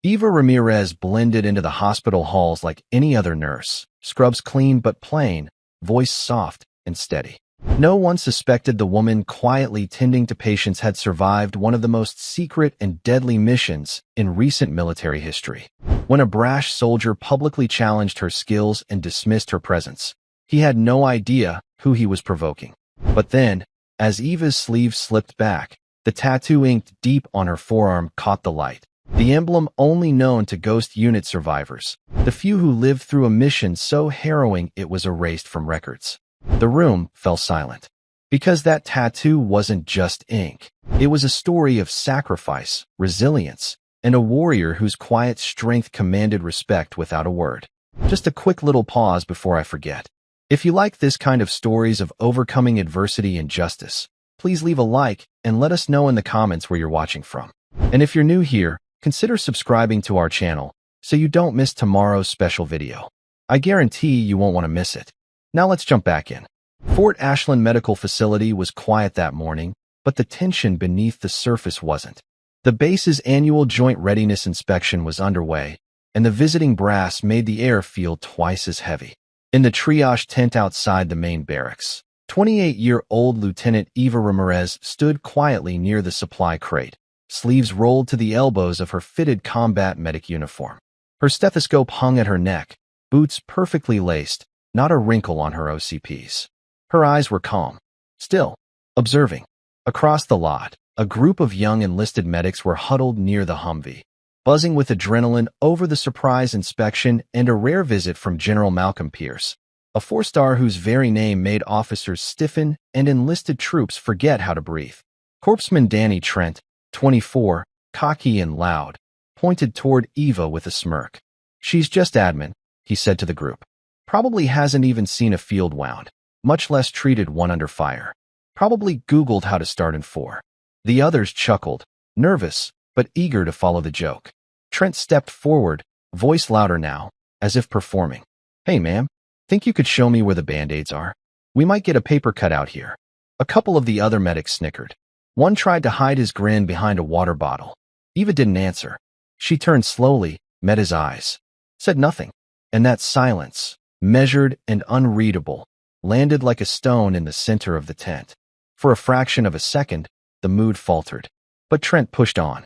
Eva Ramirez blended into the hospital halls like any other nurse, scrubs clean but plain, voice soft and steady. No one suspected the woman quietly tending to patients had survived one of the most secret and deadly missions in recent military history. When a brash soldier publicly challenged her skills and dismissed her presence, he had no idea who he was provoking. But then, as Eva's sleeve slipped back, the tattoo inked deep on her forearm caught the light. The emblem only known to Ghost Unit survivors, the few who lived through a mission so harrowing it was erased from records. The room fell silent. Because that tattoo wasn't just ink. It was a story of sacrifice, resilience, and a warrior whose quiet strength commanded respect without a word. Just a quick little pause before I forget. If you like this kind of stories of overcoming adversity and justice, please leave a like and let us know in the comments where you're watching from. And if you're new here, consider subscribing to our channel so you don't miss tomorrow's special video. I guarantee you won't want to miss it. Now let's jump back in. Fort Ashland Medical Facility was quiet that morning, but the tension beneath the surface wasn't. The base's annual Joint Readiness Inspection was underway, and the visiting brass made the air feel twice as heavy. In the triage tent outside the main barracks, 28-year-old Lieutenant Eva Ramirez stood quietly near the supply crate, sleeves rolled to the elbows of her fitted combat medic uniform. Her stethoscope hung at her neck, boots perfectly laced, not a wrinkle on her OCPs. Her eyes were calm, still, observing. Across the lot, a group of young enlisted medics were huddled near the Humvee, buzzing with adrenaline over the surprise inspection and a rare visit from General Malcolm Pierce, a four-star whose very name made officers stiffen and enlisted troops forget how to breathe. Corpsman Danny Trent, 24, cocky and loud, pointed toward Eva with a smirk. "She's just admin," he said to the group. "Probably hasn't even seen a field wound, much less treated one under fire. Probably Googled how to start in 4. The others chuckled, nervous, but eager to follow the joke. Trent stepped forward, voice louder now, as if performing. "Hey, ma'am, think you could show me where the Band-Aids are? We might get a paper cutout here." A couple of the other medics snickered. One tried to hide his grin behind a water bottle. Eva didn't answer. She turned slowly, met his eyes, said nothing, and that silence, measured and unreadable, landed like a stone in the center of the tent. For a fraction of a second, the mood faltered. But Trent pushed on.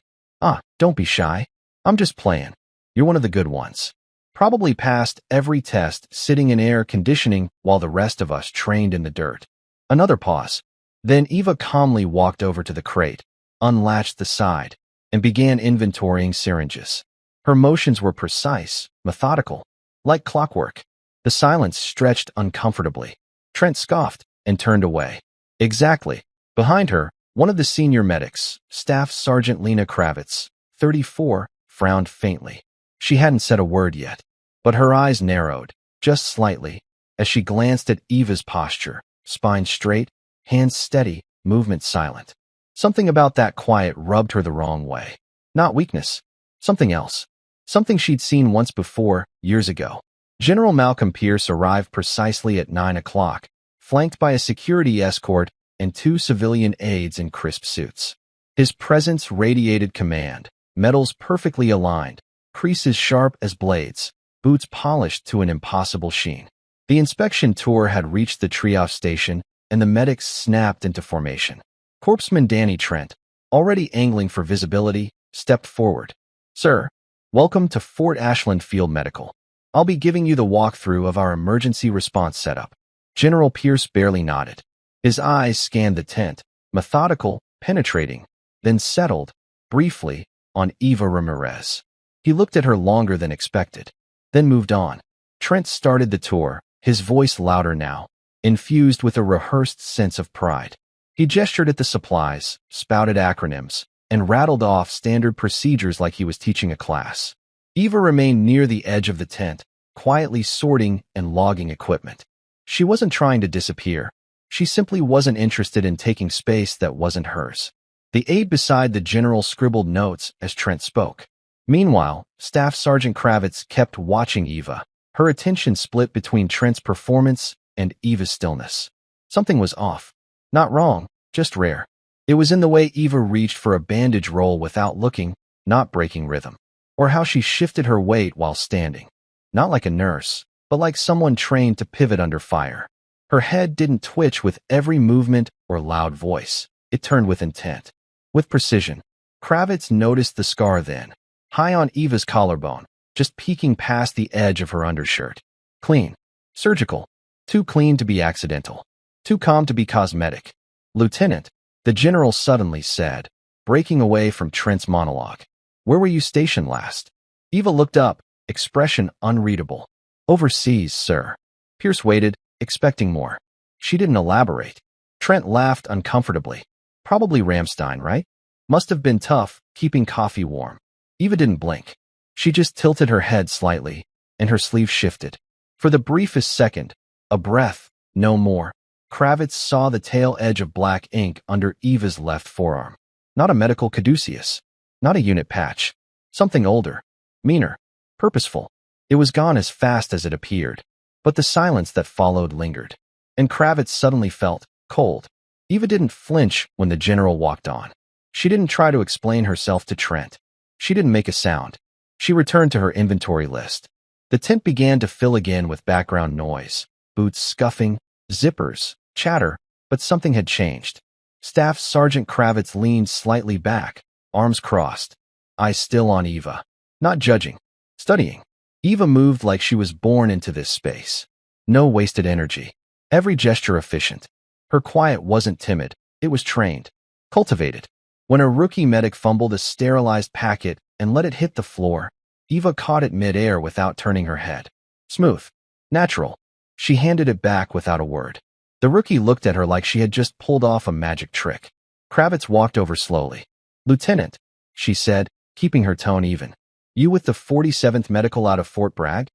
Don't be shy. I'm just playing. You're one of the good ones. Probably passed every test sitting in air conditioning while the rest of us trained in the dirt." Another pause. Then Eva calmly walked over to the crate, unlatched the side, and began inventorying syringes. Her motions were precise, methodical, like clockwork. The silence stretched uncomfortably. Trent scoffed and turned away. Exactly. Behind her, one of the senior medics, Staff Sergeant Lena Kravitz, 34, frowned faintly. She hadn't said a word yet, but her eyes narrowed, just slightly, as she glanced at Eva's posture, spine straight, hands steady, movement silent. Something about that quiet rubbed her the wrong way. Not weakness. Something else. Something she'd seen once before, years ago. General Malcolm Pierce arrived precisely at 9 o'clock, flanked by a security escort and 2 civilian aides in crisp suits. His presence radiated command, medals perfectly aligned, creases sharp as blades, boots polished to an impossible sheen. The inspection tour had reached the triage station, and the medics snapped into formation. Corpsman Danny Trent, already angling for visibility, stepped forward. "Sir, welcome to Fort Ashland Field Medical. I'll be giving you the walkthrough of our emergency response setup." General Pierce barely nodded. His eyes scanned the tent, methodical, penetrating, then settled, briefly, on Eva Ramirez. He looked at her longer than expected, then moved on. Trent started the tour, his voice louder now, infused with a rehearsed sense of pride. He gestured at the supplies, spouted acronyms, and rattled off standard procedures like he was teaching a class. Eva remained near the edge of the tent, quietly sorting and logging equipment. She wasn't trying to disappear. She simply wasn't interested in taking space that wasn't hers. The aide beside the general scribbled notes as Trent spoke. Meanwhile, Staff Sergeant Kravitz kept watching Eva, her attention split between Trent's performance and Eva's stillness. Something was off. Not wrong, just rare. It was in the way Eva reached for a bandage roll without looking, not breaking rhythm. or how she shifted her weight while standing. Not like a nurse, but like someone trained to pivot under fire. Her head didn't twitch with every movement or loud voice. It turned with intent, with precision. Kravitz noticed the scar then, high on Eva's collarbone, just peeking past the edge of her undershirt. Clean. Surgical. Too clean to be accidental. Too calm to be cosmetic. Lieutenant, the general suddenly said, breaking away from Trent's monologue. Where were you stationed last? Eva looked up, expression unreadable. Overseas, sir. Pierce waited, expecting more. She didn't elaborate. Trent laughed uncomfortably. Probably Ramstein, right? Must have been tough, keeping coffee warm. Eva didn't blink. She just tilted her head slightly, and her sleeve shifted. For the briefest second, a breath, no more, Kravitz saw the tail edge of black ink under Eva's left forearm. Not a medical caduceus. Not a unit patch. Something older. Meaner. Purposeful. It was gone as fast as it appeared. But the silence that followed lingered. And Kravitz suddenly felt cold. Eva didn't flinch when the general walked on. She didn't try to explain herself to Trent. She didn't make a sound. She returned to her inventory list. The tent began to fill again with background noise. Boots scuffing, zippers, chatter, but something had changed. Staff Sergeant Kravitz leaned slightly back, arms crossed, eyes still on Eva. Not judging, studying. Eva moved like she was born into this space. No wasted energy. Every gesture efficient. Her quiet wasn't timid. It was trained. Cultivated. When a rookie medic fumbled a sterilized packet and let it hit the floor, Eva caught it mid-air without turning her head. Smooth. Natural. She handed it back without a word. The rookie looked at her like she had just pulled off a magic trick. Kravitz walked over slowly. Lieutenant, she said, keeping her tone even. You with the 47th Medical out of Fort Bragg?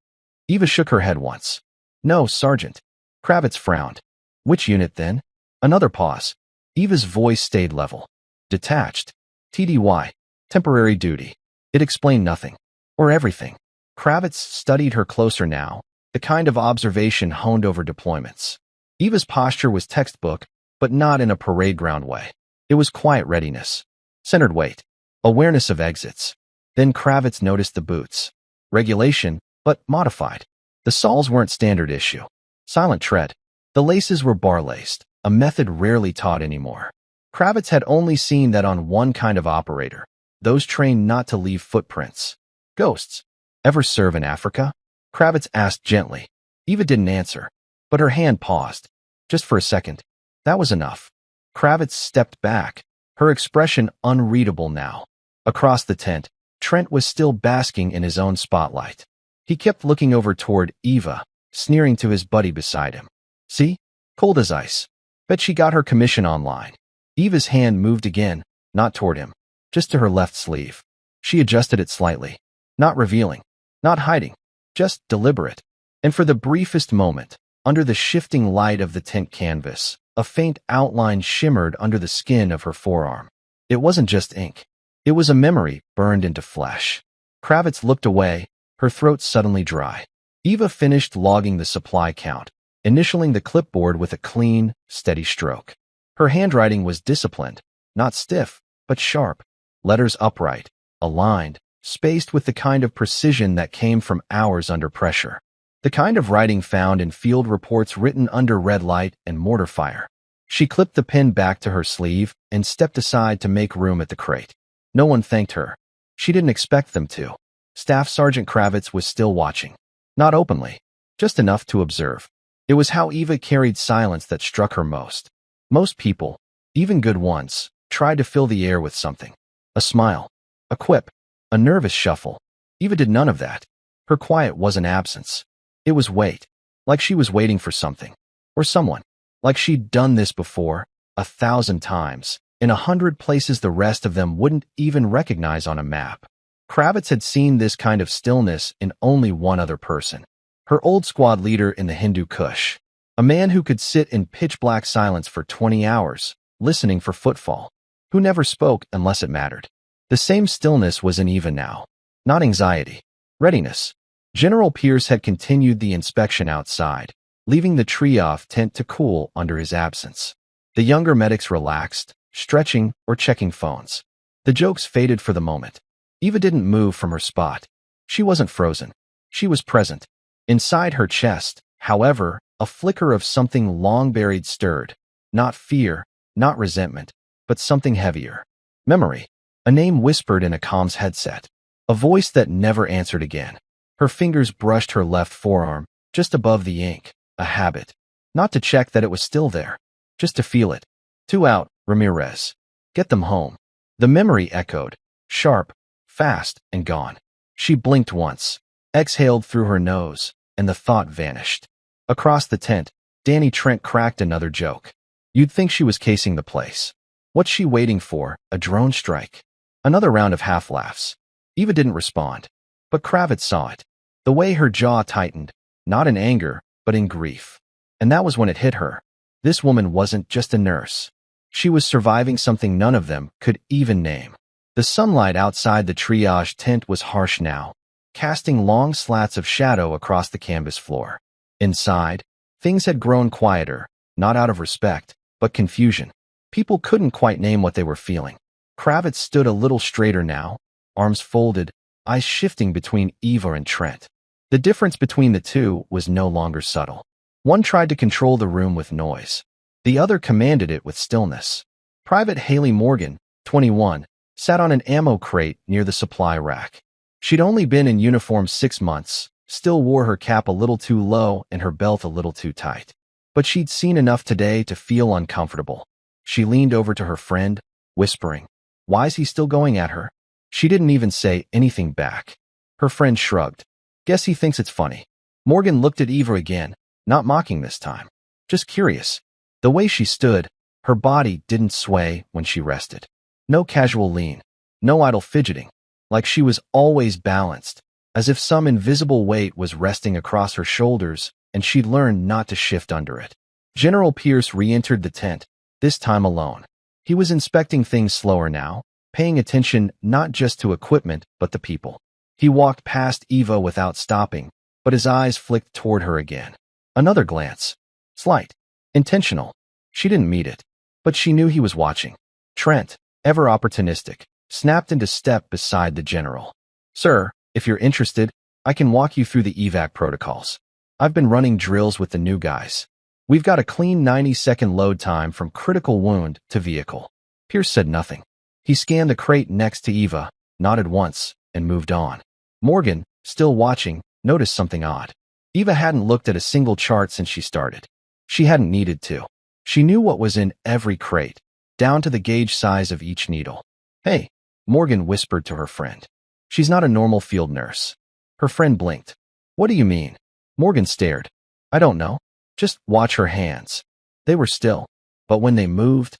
Eva shook her head once. No, Sergeant. Kravitz frowned. Which unit then? Another pause. Eva's voice stayed level. Detached. TDY. Temporary duty. It explained nothing. Or everything. Kravitz studied her closer now, the kind of observation honed over deployments. Eva's posture was textbook, but not in a parade ground way. It was quiet readiness. Centered weight. Awareness of exits. Then Kravitz noticed the boots. Regulation, but modified. The soles weren't standard issue. Silent tread. The laces were bar-laced, a method rarely taught anymore. Kravitz had only seen that on one kind of operator, those trained not to leave footprints. Ghosts. Ever serve in Africa? Kravitz asked gently. Eva didn't answer, but her hand paused. Just for a second. That was enough. Kravitz stepped back, her expression unreadable now. Across the tent, Trent was still basking in his own spotlight. He kept looking over toward Eva, sneering to his buddy beside him. See? Cold as ice. Bet she got her commission online. Eva's hand moved again, not toward him, just to her left sleeve. She adjusted it slightly. Not revealing, not hiding, just deliberate. And for the briefest moment, under the shifting light of the tent canvas, a faint outline shimmered under the skin of her forearm. It wasn't just ink. It was a memory burned into flesh. Kravitz looked away, her throat suddenly dry. Eva finished logging the supply count, initialing the clipboard with a clean, steady stroke. Her handwriting was disciplined, not stiff, but sharp. Letters upright, aligned, spaced with the kind of precision that came from hours under pressure. The kind of writing found in field reports written under red light and mortar fire. She clipped the pen back to her sleeve and stepped aside to make room at the crate. No one thanked her. She didn't expect them to. Staff Sergeant Kravitz was still watching. Not openly, just enough to observe. It was how Eva carried silence that struck her most. Most people, even good ones, tried to fill the air with something. A smile, a quip, a nervous shuffle. Eva did none of that. Her quiet wasn't absence. It was wait, like she was waiting for something. Or someone. Like she'd done this before, 1,000 times, in 100 places the rest of them wouldn't even recognize on a map. Kravitz had seen this kind of stillness in only one other person. Her old squad leader in the Hindu Kush. A man who could sit in pitch-black silence for 20 hours, listening for footfall. Who never spoke unless it mattered. The same stillness was in Eva now. Not anxiety. Readiness. General Pierce had continued the inspection outside, leaving the tree-off tent to cool under his absence. The younger medics relaxed, stretching or checking phones. The jokes faded for the moment. Eva didn't move from her spot. She wasn't frozen. She was present. Inside her chest, however, a flicker of something long buried stirred. Not fear, not resentment, but something heavier. Memory. A name whispered in a comms headset. A voice that never answered again. Her fingers brushed her left forearm, just above the ink. A habit. Not to check that it was still there. Just to feel it. 2 out, Ramirez. Get them home. The memory echoed. Sharp, fast, and gone. She blinked once, exhaled through her nose, and the thought vanished. Across the tent, Danny Trent cracked another joke. You'd think she was casing the place. What's she waiting for? A drone strike? Another round of half-laughs. Eva didn't respond. But Kravitz saw it. The way her jaw tightened, not in anger, but in grief. And that was when it hit her. This woman wasn't just a nurse. She was surviving something none of them could even name. The sunlight outside the triage tent was harsh now, casting long slats of shadow across the canvas floor. Inside, things had grown quieter, not out of respect, but confusion. People couldn't quite name what they were feeling. Kravitz stood a little straighter now, arms folded, eyes shifting between Eva and Trent. The difference between the two was no longer subtle. One tried to control the room with noise. The other commanded it with stillness. Private Haley Morgan, 21, sat on an ammo crate near the supply rack. She'd only been in uniform 6 months, still wore her cap a little too low and her belt a little too tight. But she'd seen enough today to feel uncomfortable. She leaned over to her friend, whispering, "Why's he still going at her?" She didn't even say anything back. Her friend shrugged. "Guess he thinks it's funny." Morgan looked at Eva again, not mocking this time. Just curious. The way she stood, her body didn't sway when she rested. No casual lean. No idle fidgeting. Like she was always balanced, as if some invisible weight was resting across her shoulders and she'd learned not to shift under it. General Pierce re-entered the tent, this time alone. He was inspecting things slower now, paying attention not just to equipment but the people. He walked past Eva without stopping, but his eyes flicked toward her again. Another glance. Slight. Intentional. She didn't meet it, but she knew he was watching. Trent, ever opportunistic, snapped into step beside the general. "Sir, if you're interested, I can walk you through the evac protocols. I've been running drills with the new guys. We've got a clean 90-second load time from critical wound to vehicle." Pierce said nothing. He scanned the crate next to Eva, nodded once, and moved on. Morgan, still watching, noticed something odd. Eva hadn't looked at a single chart since she started. She hadn't needed to. She knew what was in every crate, down to the gauge size of each needle. "Hey," Morgan whispered to her friend. "She's not a normal field nurse." Her friend blinked. "What do you mean?" Morgan stared. "I don't know. Just watch her hands." They were still, but when they moved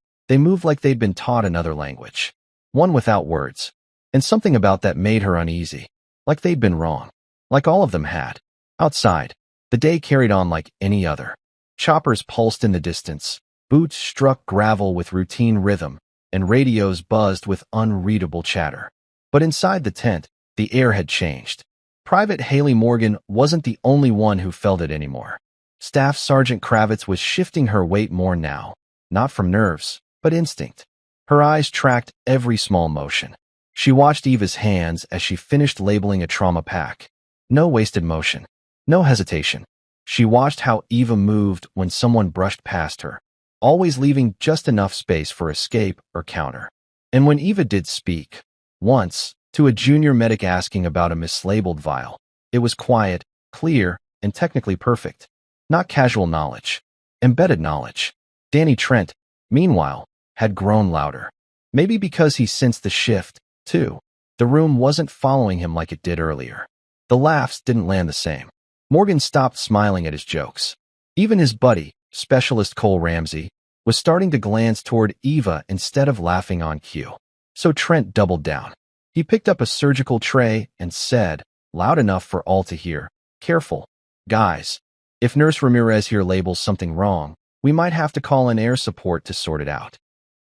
like they'd been taught another language. One without words. And something about that made her uneasy. Like they'd been wrong. Like all of them had. Outside, the day carried on like any other. Choppers pulsed in the distance, boots struck gravel with routine rhythm, and radios buzzed with unreadable chatter. But inside the tent, the air had changed. Private Haley Morgan wasn't the only one who felt it anymore. Staff Sergeant Kravitz was shifting her weight more now, not from nerves, but instinct. Her eyes tracked every small motion. She watched Eva's hands as she finished labeling a trauma pack. No wasted motion. No hesitation. She watched how Eva moved when someone brushed past her, always leaving just enough space for escape or counter. And when Eva did speak, once, to a junior medic asking about a mislabeled vial, it was quiet, clear, and technically perfect. Not casual knowledge. Embedded knowledge. Danny Trent, meanwhile, had grown louder. Maybe because he sensed the shift, too. The room wasn't following him like it did earlier. The laughs didn't land the same. Morgan stopped smiling at his jokes. Even his buddy, Specialist Cole Ramsey, was starting to glance toward Eva instead of laughing on cue. So Trent doubled down. He picked up a surgical tray and said, loud enough for all to hear, "Careful, guys. If Nurse Ramirez here labels something wrong, we might have to call in air support to sort it out."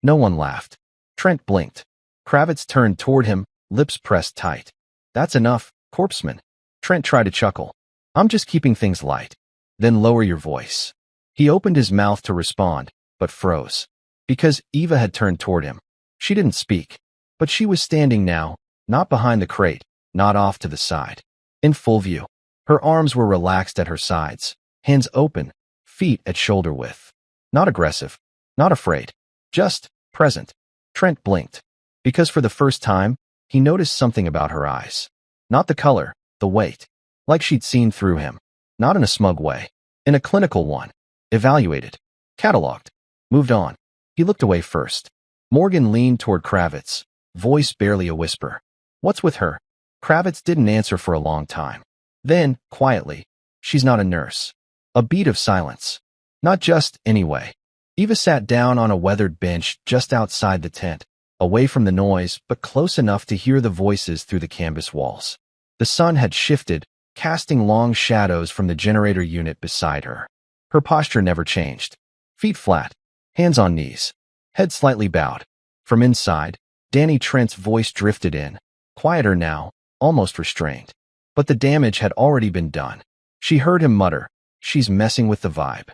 No one laughed. Trent blinked. Kravitz turned toward him, lips pressed tight. "That's enough, corpseman." Trent tried to chuckle. "I'm just keeping things light." "Then lower your voice." He opened his mouth to respond, but froze. Because Eva had turned toward him. She didn't speak. But she was standing now, Not behind the crate, not off to the side. In full view. Her arms were relaxed at her sides, hands open, feet at shoulder width. Not aggressive, not afraid, just present. Trent blinked, because for the first time, he noticed something about her eyes. Not the color, the weight. Like she'd seen through him. Not in a smug way. In a clinical one. Evaluated. Cataloged. Moved on. He looked away first. Morgan leaned toward Kravitz, voice barely a whisper. What's with her? Kravitz didn't answer for a long time. Then, quietly, she's not a nurse. A beat of silence. Not just, anyway. Eva sat down on a weathered bench just outside the tent, away from the noise but close enough to hear the voices through the canvas walls. The sun had shifted, casting long shadows from the generator unit beside her. Her posture never changed. Feet flat, hands on knees, head slightly bowed. From inside, Danny Trent's voice drifted in, quieter now, almost restrained. But the damage had already been done. She heard him mutter, "She's messing with the vibe."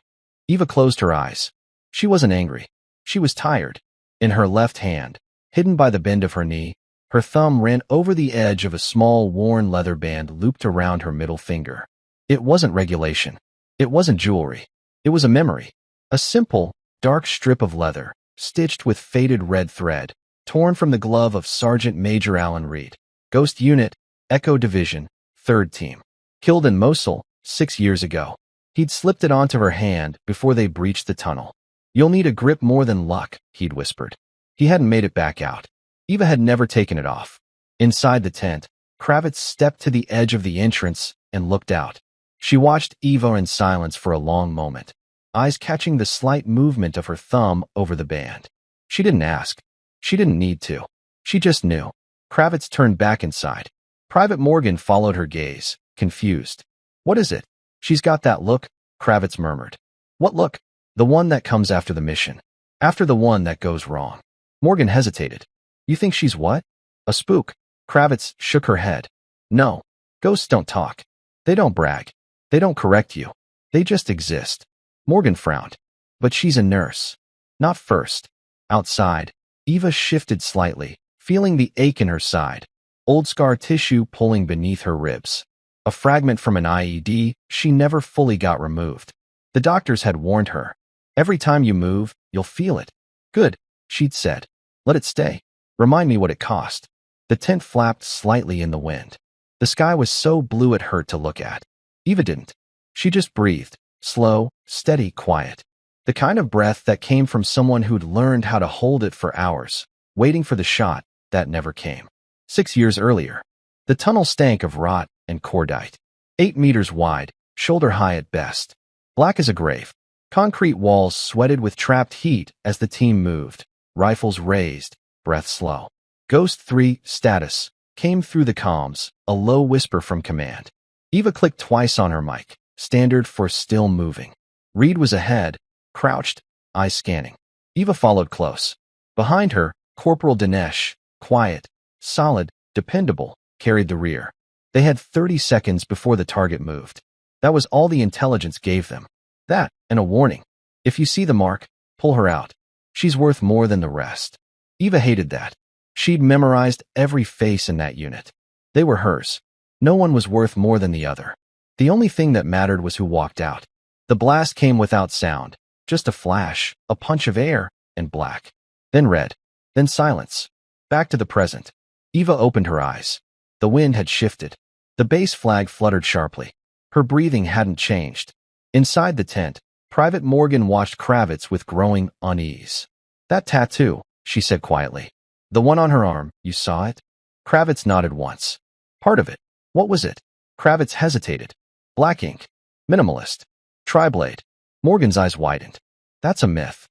Eva closed her eyes. She wasn't angry. She was tired. In her left hand, hidden by the bend of her knee, her thumb ran over the edge of a small worn leather band looped around her middle finger. It wasn't regulation. It wasn't jewelry. It was a memory. A simple, dark strip of leather, stitched with faded red thread, torn from the glove of Sergeant Major Alan Reed. Ghost Unit, Echo Division, 3rd Team. Killed in Mosul, 6 years ago. He'd slipped it onto her hand before they breached the tunnel. "You'll need a grip more than luck," he'd whispered. He hadn't made it back out. Eva had never taken it off. Inside the tent, Kravitz stepped to the edge of the entrance and looked out. She watched Eva in silence for a long moment, eyes catching the slight movement of her thumb over the band. She didn't ask. She didn't need to. She just knew. Kravitz turned back inside. Private Morgan followed her gaze, confused. "What is it?" "She's got that look," Kravitz murmured. "What look?" "The one that comes after the mission. After the one that goes wrong." Morgan hesitated. "You think she's what?" "A spook." Kravitz shook her head. "No. Ghosts don't talk. They don't brag. They don't correct you. They just exist." Morgan frowned. "But she's a nurse." "Not first." Outside, Eva shifted slightly, feeling the ache in her side. Old scar tissue pulling beneath her ribs. A fragment from an IED she never fully got removed. The doctors had warned her. "Every time you move, you'll feel it." "Good," she'd said. "Let it stay. Remind me what it cost." The tent flapped slightly in the wind. The sky was so blue it hurt to look at. Eva didn't. She just breathed, slow, steady, quiet. The kind of breath that came from someone who'd learned how to hold it for hours, waiting for the shot that never came. 6 years earlier. The tunnel stank of rot and cordite. 8 meters wide, shoulder high at best. Black as a grave. Concrete walls sweated with trapped heat as the team moved. Rifles raised, breath slow. Ghost 3, status, came through the comms, a low whisper from command. Eva clicked twice on her mic, standard for still moving. Reed was ahead, crouched, eyes scanning. Eva followed close. Behind her, Corporal Dinesh, quiet, solid, dependable, carried the rear. They had 30 seconds before the target moved. That was all the intelligence gave them. That, and a warning. If you see the mark, pull her out. She's worth more than the rest. Eva hated that. She'd memorized every face in that unit. They were hers. No one was worth more than the other. The only thing that mattered was who walked out. The blast came without sound. Just a flash, a punch of air, and black. Then red. Then silence. Back to the present. Eva opened her eyes. The wind had shifted. The base flag fluttered sharply. Her breathing hadn't changed. Inside the tent, Private Morgan watched Kravitz with growing unease. "That tattoo," she said quietly. "The one on her arm, you saw it?" Kravitz nodded once. "Part of it. What was it?" Kravitz hesitated. "Black ink. Minimalist. Tri-blade." Morgan's eyes widened. "That's a myth."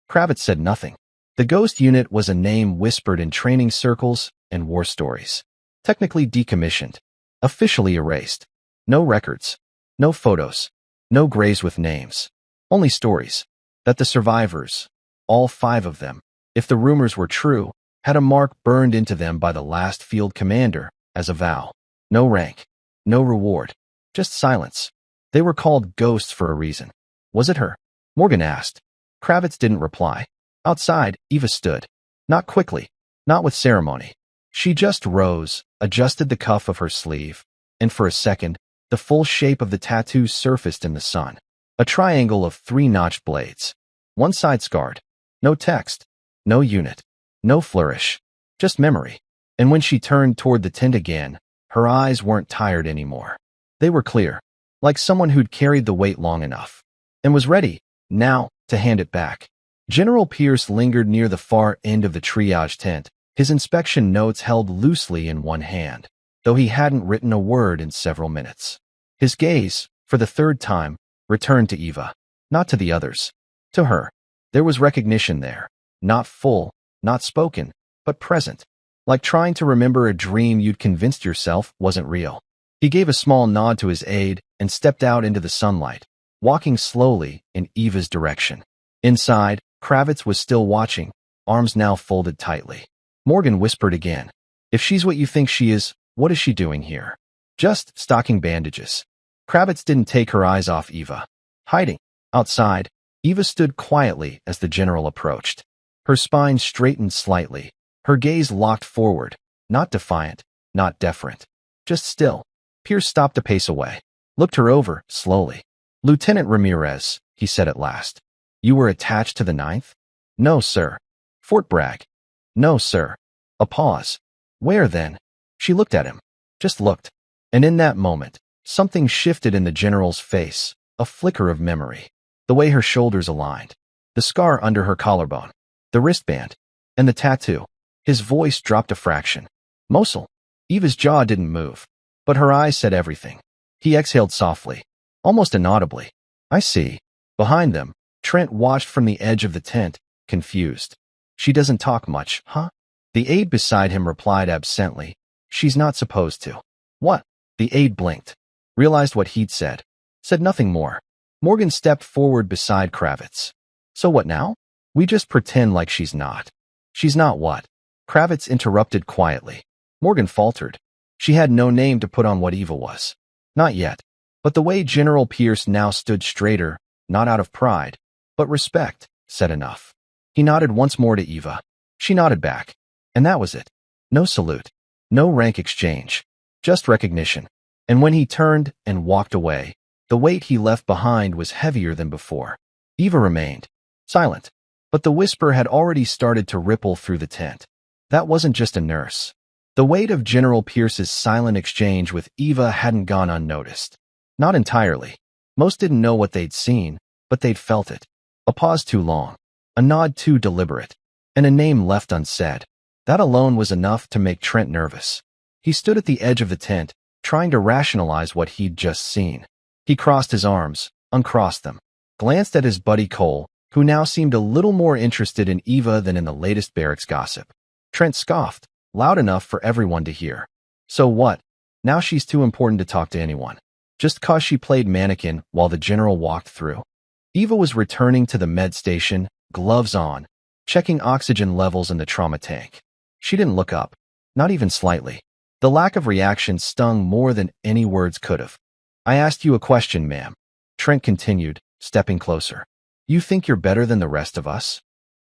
Kravitz said nothing. The Ghost Unit was a name whispered in training circles and war stories. Technically decommissioned. Officially erased. No records. No photos. No graves with names. Only stories. That the survivors, all 5 of them, if the rumors were true, had a mark burned into them by the last field commander as a vow. No rank. No reward. Just silence. They were called ghosts for a reason. Was it her? Morgan asked. Kravitz didn't reply. Outside, Eva stood. Not quickly. Not with ceremony. She just rose, adjusted the cuff of her sleeve, and for a second, the full shape of the tattoo surfaced in the sun. A triangle of 3-notched blades. One side scarred. No text. No unit. No flourish. Just memory. And when she turned toward the tent again, her eyes weren't tired anymore. They were clear, like someone who'd carried the weight long enough, and was ready, now, to hand it back. General Pierce lingered near the far end of the triage tent, his inspection notes held loosely in one hand, though he hadn't written a word in several minutes. His gaze, for the third time, returned to Eva, not to the others. To her. There was recognition there, not full, not spoken, but present, like trying to remember a dream you'd convinced yourself wasn't real. He gave a small nod to his aide and stepped out into the sunlight, walking slowly in Eva's direction. Inside, Kravitz was still watching, arms now folded tightly. Morgan whispered again, "If she's what you think she is, what is she doing here?" "Just stocking bandages." Kravitz didn't take her eyes off Eva. Hiding. Outside, Eva stood quietly as the general approached. Her spine straightened slightly, her gaze locked forward, not defiant, not deferent, just still. Pierce stopped a pace away, looked her over, slowly. "Lieutenant Ramirez," he said at last. "You were attached to the 9th? "No, sir." "Fort Bragg?" "No, sir." A pause. "Where, then?" She looked at him. Just looked. And in that moment, something shifted in the general's face, a flicker of memory. The way her shoulders aligned. The scar under her collarbone. The wristband. And the tattoo. His voice dropped a fraction. "Mosul." Eva's jaw didn't move, but her eyes said everything. He exhaled softly, almost inaudibly. "I see." Behind them, Trent watched from the edge of the tent, confused. "She doesn't talk much, huh?" The aide beside him replied absently, "She's not supposed to." "What?" The aide blinked, realized what he'd said, said nothing more. Morgan stepped forward beside Kravitz. "So what now?" "We just pretend like she's not." "She's not what?" Kravitz interrupted quietly. Morgan faltered. She had no name to put on what Eva was. Not yet. But the way General Pierce now stood straighter, not out of pride, but respect, said enough. He nodded once more to Eva. She nodded back. And that was it. No salute. No rank exchange. Just recognition. And when he turned and walked away, the weight he left behind was heavier than before. Eva remained silent. But the whisper had already started to ripple through the tent. That wasn't just a nurse. The weight of General Pierce's silent exchange with Eva hadn't gone unnoticed. Not entirely. Most didn't know what they'd seen, but they'd felt it. A pause too long. A nod too deliberate. And a name left unsaid. That alone was enough to make Trent nervous. He stood at the edge of the tent, trying to rationalize what he'd just seen. He crossed his arms, uncrossed them, glanced at his buddy Cole, who now seemed a little more interested in Eva than in the latest barracks gossip. Trent scoffed, loud enough for everyone to hear. So what? Now she's too important to talk to anyone. Just 'cause she played mannequin while the general walked through. Eva was returning to the med station, gloves on, checking oxygen levels in the trauma tank. She didn't look up, not even slightly. The lack of reaction stung more than any words could have. "I asked you a question, ma'am," Trent continued, stepping closer. "You think you're better than the rest of us?"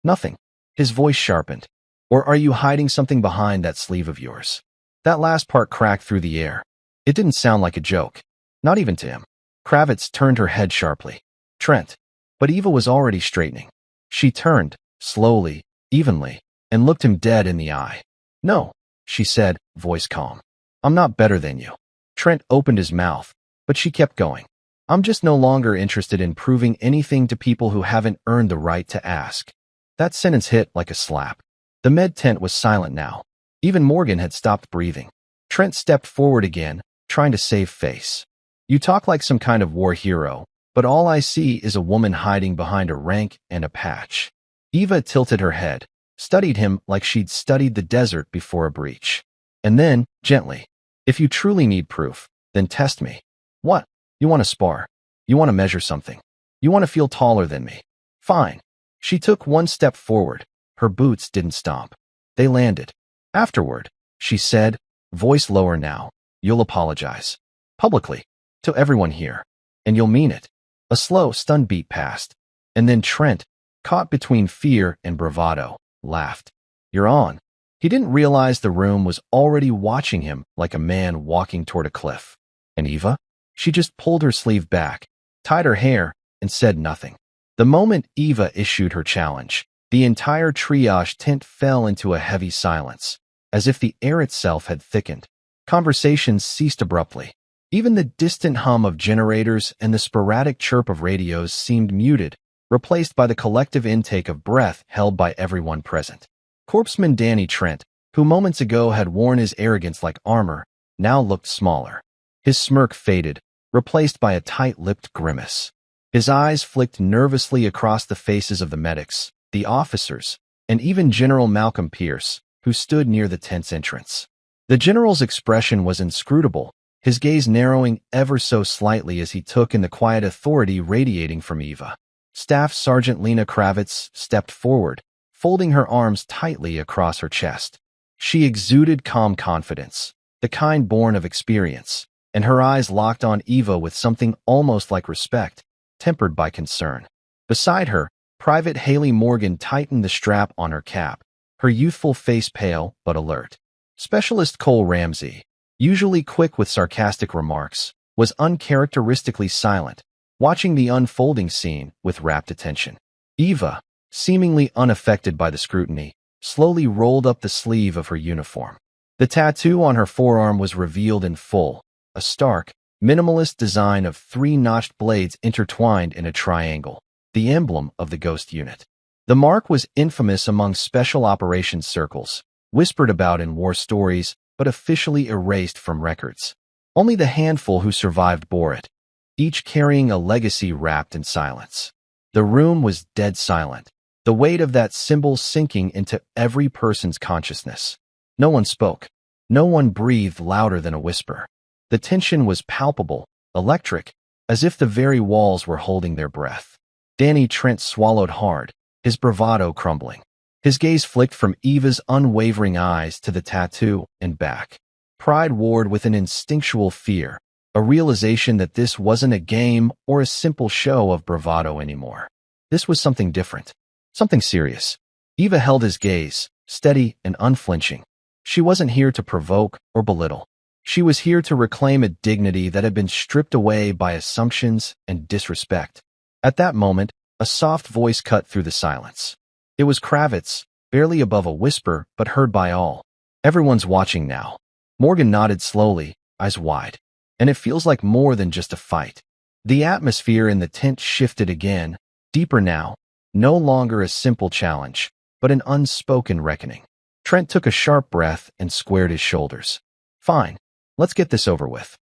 "Nothing." His voice sharpened. "Or are you hiding something behind that sleeve of yours?" That last part cracked through the air. It didn't sound like a joke. Not even to him. Kravitz turned her head sharply. "Trent." But Eva was already straightening. She turned, slowly, evenly, and looked him dead in the eye. "No," she said, voice calm. "I'm not better than you." Trent opened his mouth, but she kept going. "I'm just no longer interested in proving anything to people who haven't earned the right to ask." That sentence hit like a slap. The med tent was silent now. Even Morgan had stopped breathing. Trent stepped forward again, trying to save face. "You talk like some kind of war hero, but all I see is a woman hiding behind a rank and a patch." Eva tilted her head, studied him like she'd studied the desert before a breach. And then, gently, "If you truly need proof, then test me." "What? You want to spar? You want to measure something? You want to feel taller than me? Fine." She took one step forward. Her boots didn't stomp. They landed. "Afterward," she said, voice lower now, "you'll apologize. Publicly. To everyone here. And you'll mean it." A slow, stunned beat passed. And then Trent, caught between fear and bravado, laughed. "You're on." He didn't realize the room was already watching him like a man walking toward a cliff. And Eva? She just pulled her sleeve back, tied her hair, and said nothing. The moment Eva issued her challenge, the entire triage tent fell into a heavy silence, as if the air itself had thickened. Conversations ceased abruptly. Even the distant hum of generators and the sporadic chirp of radios seemed muted, replaced by the collective intake of breath held by everyone present. Corpsman Danny Trent, who moments ago had worn his arrogance like armor, now looked smaller. His smirk faded, replaced by a tight-lipped grimace. His eyes flicked nervously across the faces of the medics, the officers, and even General Malcolm Pierce, who stood near the tent's entrance. The general's expression was inscrutable, his gaze narrowing ever so slightly as he took in the quiet authority radiating from Eva. Staff Sergeant Lena Kravitz stepped forward, folding her arms tightly across her chest. She exuded calm confidence, the kind born of experience, and her eyes locked on Eva with something almost like respect, tempered by concern. Beside her, Private Haley Morgan tightened the strap on her cap, her youthful face pale but alert. Specialist Cole Ramsey, usually quick with sarcastic remarks, was uncharacteristically silent, watching the unfolding scene with rapt attention. Eva, seemingly unaffected by the scrutiny, slowly rolled up the sleeve of her uniform. The tattoo on her forearm was revealed in full, a stark, minimalist design of three notched blades intertwined in a triangle, the emblem of the Ghost Unit. The mark was infamous among special operations circles, whispered about in war stories, but officially erased from records. Only the handful who survived bore it, each carrying a legacy wrapped in silence. The room was dead silent, the weight of that symbol sinking into every person's consciousness. No one spoke. No one breathed louder than a whisper. The tension was palpable, electric, as if the very walls were holding their breath. Danny Trent swallowed hard, his bravado crumbling. His gaze flicked from Eva's unwavering eyes to the tattoo and back. Pride warred with an instinctual fear, a realization that this wasn't a game or a simple show of bravado anymore. This was something different, something serious. Eva held his gaze, steady and unflinching. She wasn't here to provoke or belittle. She was here to reclaim a dignity that had been stripped away by assumptions and disrespect. At that moment, a soft voice cut through the silence. It was Kravitz, barely above a whisper, but heard by all. Everyone's watching now. Morgan nodded slowly, eyes wide. And it feels like more than just a fight. The atmosphere in the tent shifted again, deeper now, no longer a simple challenge, but an unspoken reckoning. Trent took a sharp breath and squared his shoulders. Fine, let's get this over with.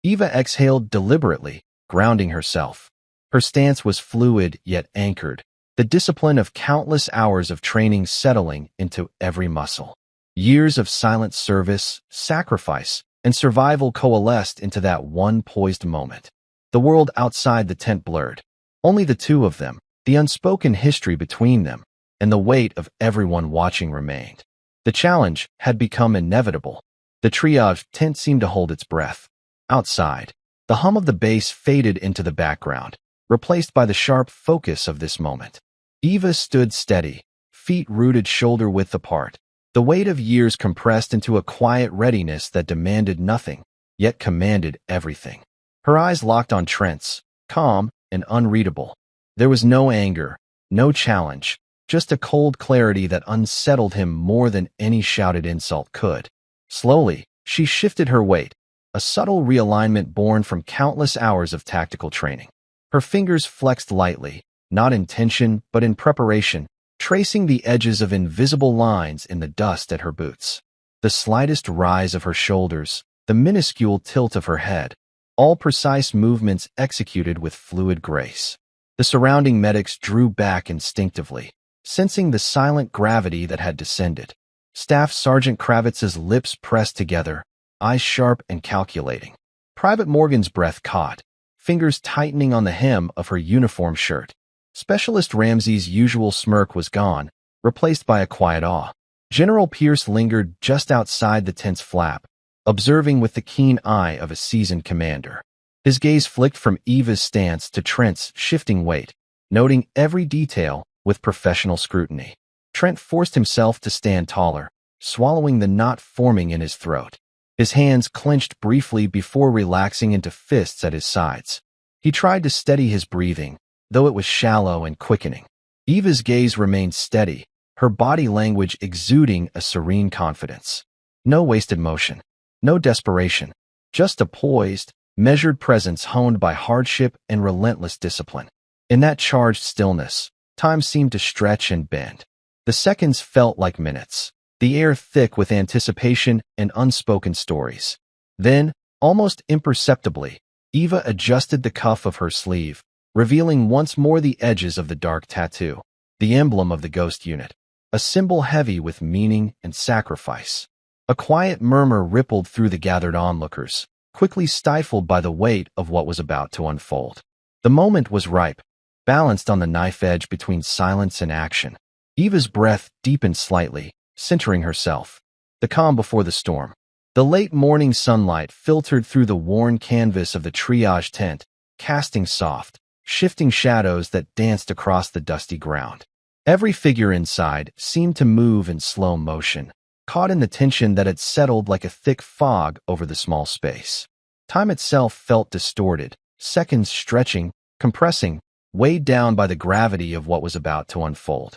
Eva exhaled deliberately, grounding herself. Her stance was fluid yet anchored, the discipline of countless hours of training settling into every muscle. Years of silent service, sacrifice, and survival coalesced into that one poised moment. The world outside the tent blurred. Only the two of them, the unspoken history between them, and the weight of everyone watching remained. The challenge had become inevitable. The triage tent seemed to hold its breath. Outside, the hum of the bass faded into the background, replaced by the sharp focus of this moment. Eva stood steady, feet rooted shoulder-width apart, the weight of years compressed into a quiet readiness that demanded nothing, yet commanded everything. Her eyes locked on Trent's, calm and unreadable. There was no anger, no challenge, just a cold clarity that unsettled him more than any shouted insult could. Slowly, she shifted her weight, a subtle realignment born from countless hours of tactical training. Her fingers flexed lightly, not in tension but in preparation, tracing the edges of invisible lines in the dust at her boots. The slightest rise of her shoulders, the minuscule tilt of her head, all precise movements executed with fluid grace. The surrounding medics drew back instinctively, sensing the silent gravity that had descended. Staff Sergeant Kravitz's lips pressed together, eyes sharp and calculating. Private Morgan's breath caught, fingers tightening on the hem of her uniform shirt. Specialist Ramsey's usual smirk was gone, replaced by a quiet awe. General Pierce lingered just outside the tent's flap, observing with the keen eye of a seasoned commander. His gaze flicked from Eva's stance to Trent's shifting weight, noting every detail with professional scrutiny. Trent forced himself to stand taller, swallowing the knot forming in his throat. His hands clenched briefly before relaxing into fists at his sides. He tried to steady his breathing, though it was shallow and quickening. Eva's gaze remained steady, her body language exuding a serene confidence. No wasted motion, no desperation, just a poised, measured presence honed by hardship and relentless discipline. In that charged stillness, time seemed to stretch and bend. The seconds felt like minutes, the air thick with anticipation and unspoken stories. Then, almost imperceptibly, Eva adjusted the cuff of her sleeve, revealing once more the edges of the dark tattoo, the emblem of the ghost unit, a symbol heavy with meaning and sacrifice. A quiet murmur rippled through the gathered onlookers, quickly stifled by the weight of what was about to unfold. The moment was ripe, balanced on the knife edge between silence and action. Eva's breath deepened slightly, centering herself. The calm before the storm. The late morning sunlight filtered through the worn canvas of the triage tent, casting soft, shifting shadows that danced across the dusty ground. Every figure inside seemed to move in slow motion, caught in the tension that had settled like a thick fog over the small space. Time itself felt distorted, seconds stretching, compressing, weighed down by the gravity of what was about to unfold.